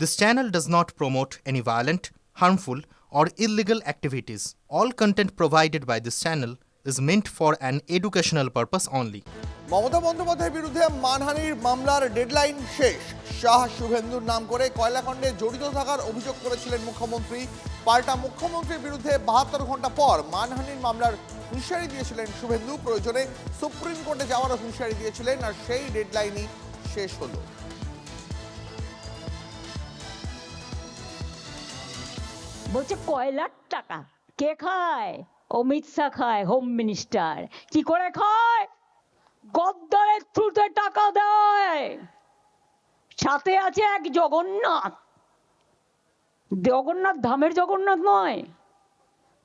This channel does not promote any violent, harmful, or illegal activities. All content provided by this channel is meant for an educational purpose only. Mamata বন্দ্যোপাধ্যায়ের বিরুদ্ধে মানহানির মামলার deadline শেষ। শাহ শুভেন্দুর নাম করে কয়লাখণ্ডে জড়িত থাকার অভিযোগ করেছিলেন মুখ্যমন্ত্রী। পাল্টা মুখ্যমন্ত্রীর বিরুদ্ধে 72 ঘন্টা পর মানহানির মামলার হুঁশিয়ারি দিয়েছিলেন শুভেন্দু। প্রয়োজনে সুপ্রিম কোর্টে যাওয়ার হুঁশিয়ারি দিয়েছিলেন, আর সেই ডেডলাইনই শেষ হলো। বলছে কয়লার টাকা কে খায়? অমিত শাহ খায়, হোম মিনিস্টার। কি করে খায়? গদ্দারের থ্রুতে টাকা দেয়। সাথে আছে এক জগন্নাথ। জগন্নাথ ধামের জগন্নাথ নয়,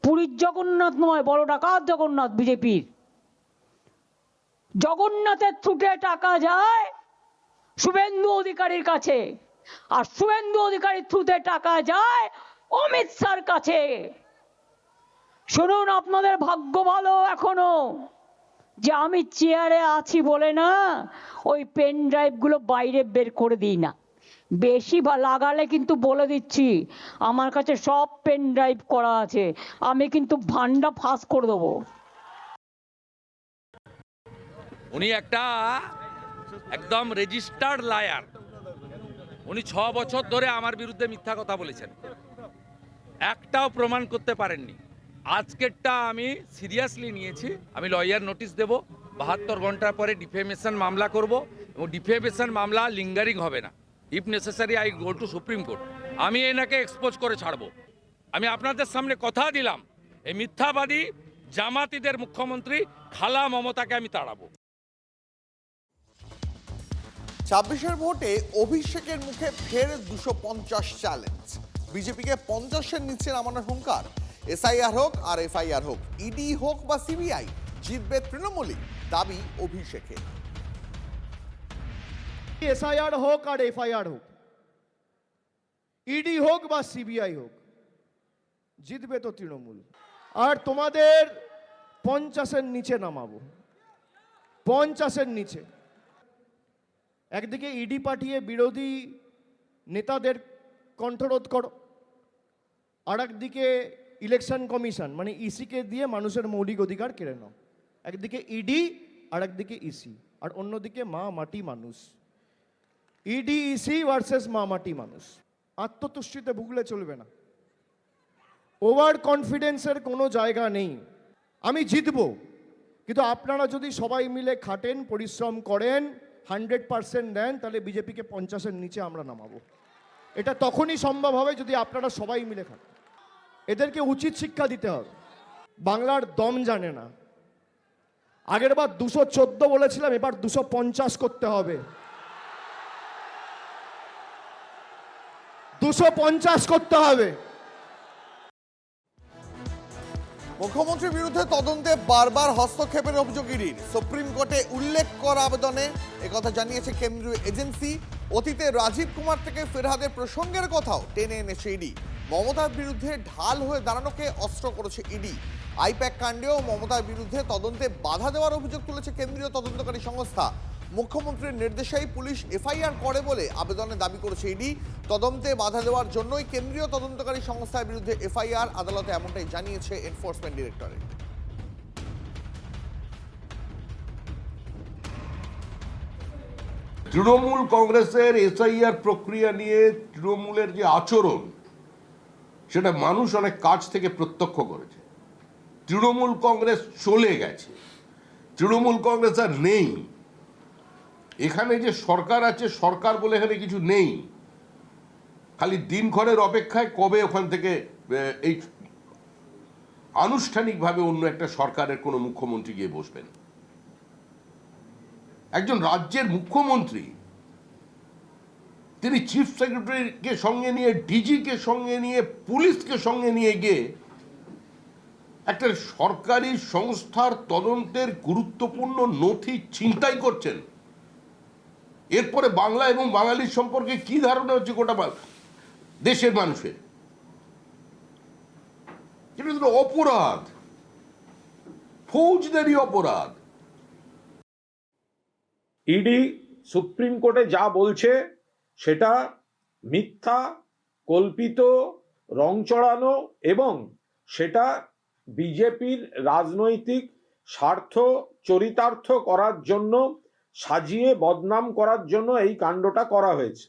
পুরীর জগন্নাথ নয়, বড় ডাকাত জগন্নাথ বিজেপির। জগন্নাথের থ্রুতে টাকা যায় শুভেন্দু অধিকারীর কাছে, আর শুভেন্দু অধিকারীর থ্রুতে টাকা যায় অমিত শাহর কাছে। শুনুন, আপনাদের ভাগ্য ভালো এখনো যে আমি চেয়ারে আছি বলে না ওই পেন ড্রাইভ গুলো বাইরে বের করে দিই না। বেশি লাগালে কিন্তু বলে দিচ্ছি, আমার কাছে সব পেন ড্রাইভ করা আছে, আমি কিন্তু ভান্ডা ফাঁস করে দেবো। উনি একটা একদম রেজিস্টার্ড লায়ার। উনি 6 বছর ধরে আমার বিরুদ্ধে মিথ্যা কথা বলেছেন, একটাও প্রমাণ করতে পারেননি। আজকেরটা আমি সিরিয়াসলি নিয়েছি। আমি লয়ার নোটিশ দেব, 72 ঘন্টার পরে ডিফেমেশন মামলা করব, এবং ডিফেমেশন মামলা লিঙ্গারিং হবে না। If necessary I go to supreme court. আমি এনাকে এক্সপোজ করে ছাড়বো। আমি আপনাদের সামনে কথা দিলাম, এই মিথ্যাবাদী জামাতিদের মুখ্যমন্ত্রী খালা মমতাকে আমি তাড়াবো। 26-এর ভোটে অভিষেকের মুখে ফের 250 চ্যালেঞ্জ। বিজেপিকে 50-এর নিচে নামানোর হুঙ্কার। এসআইআর হোক আর এফআইআর হোক, ইডি হোক বা সিবিআই, জিতবে তৃণমূলই, দাবি অভিষেকের। এসআইআর হোক আর এফআইআর হোক, ইডি হোক বা সিবিআই হোক, জিতবে তো তৃণমূল। আর তোমাদের 50-এর নিচে নামাবো, 50-এর নিচে। একদিকে ইডি পাঠিয়ে বিরোধী নেতাদের কণ্ঠরোধ করো, আর একদিকে ইলেকশন কমিশন মানে ইসিকে দিয়ে মানুষের মৌলিক অধিকার কেড়ে নাও। একদিকে ইডি আর একদিকে ইসি, আর অন্যদিকে মা মাটি মানুষ। ইডি ইসি ভার্সেস মা মাটি মানুষ। আত্মতুষ্টিতে ভুগলে চলবে না, ওভার কনফিডেন্সের কোনো জায়গা নেই। আমি জিতবো, কিন্তু আপনারা যদি সবাই মিলে খাটেন, পরিশ্রম করেন, 100% দেন, তাহলে বিজেপিকে 50-এর নিচে আমরা নামাবো। এটা তখনই সম্ভব হবে যদি আপনারা সবাই মিলে খাটেন। এদেরকে উচিত শিক্ষা দিতে হবে। বাংলার দম জানে না। আগের বার 214 বলেছিলাম, এবার 250 করতে হবে। 250 করতে হবে। মুখ্যমন্ত্রীর বিরুদ্ধে তদন্তে বারবার হস্তক্ষেপের অভিযোগ ইডির। সুপ্রিম কোর্টে উল্লেখ করা আবেদনে একথা জানিয়েছে কেন্দ্রীয় এজেন্সি। অতীতে রাজীব কুমার থেকে ফেরহাদের প্রসঙ্গের কথাও টেনে এনেছে ইডি। মমতার বিরুদ্ধে ঢাল হয়ে দাঁড়ানোকে অস্ত্র করেছে ইডি। আইপ্যাক কাণ্ডেও মমতার বিরুদ্ধে তদন্তে বাধা দেওয়ার অভিযোগ তুলেছে কেন্দ্রীয় তদন্তকারী সংস্থা। মুখ্যমন্ত্রীর নির্দেশেই পুলিশ এফআইআর করে বলে আবেদনে দাবি করেছে ইডি। তদন্তে বাধা দেওয়ার জন্যই কেন্দ্রীয় তদন্তকারী সংস্থার বিরুদ্ধে এফআইআর, আদালতে এমনটাই জানিয়েছে এনফোর্সমেন্ট ডিরেক্টরেট। তৃণমূল কংগ্রেসের এসআইআর প্রক্রিয়া নিয়ে তৃণমূলের যে আচরণ, সেটা মানুষ অনেক কাছ থেকে প্রত্যক্ষ করেছে। তৃণমূল কংগ্রেস চলে গেছে, তৃণমূল কংগ্রেস আর নেই। এখানে যে সরকার আছে, সরকার বলে এখানে কিছু নেই। খালি দিনক্ষণের অপেক্ষায় কবে ওখান থেকে এই আনুষ্ঠানিকভাবে অন্য একটা সরকারের কোনো মুখ্যমন্ত্রী গিয়ে বসবেন। একজন রাজ্যের মুখ্যমন্ত্রী, তিনি চিফ সেক্রেটারিকে সঙ্গে নিয়ে, ডিজিকে সঙ্গে নিয়ে, পুলিশকে সঙ্গে নিয়ে গিয়ে একটা সরকারি সংস্থার তদন্তের গুরুত্বপূর্ণ নথি ছিনতাই করছেন। এরপরে বাংলা এবং বাঙালির সম্পর্কে কি ধারণা হচ্ছে গোটা দেশের মানুষের? এটা তো অপরাধ, ফৌজদারি অপরাধ। ইডি সুপ্রিম কোর্টে যা বলছে সেটা মিথ্যা, কল্পিত, রং চড়ানো এবং সেটা বিজেপির রাজনৈতিক স্বার্থ চরিতার্থ করার জন্য, সাজিয়ে বদনাম করার জন্য এই কাণ্ডটা করা হয়েছে।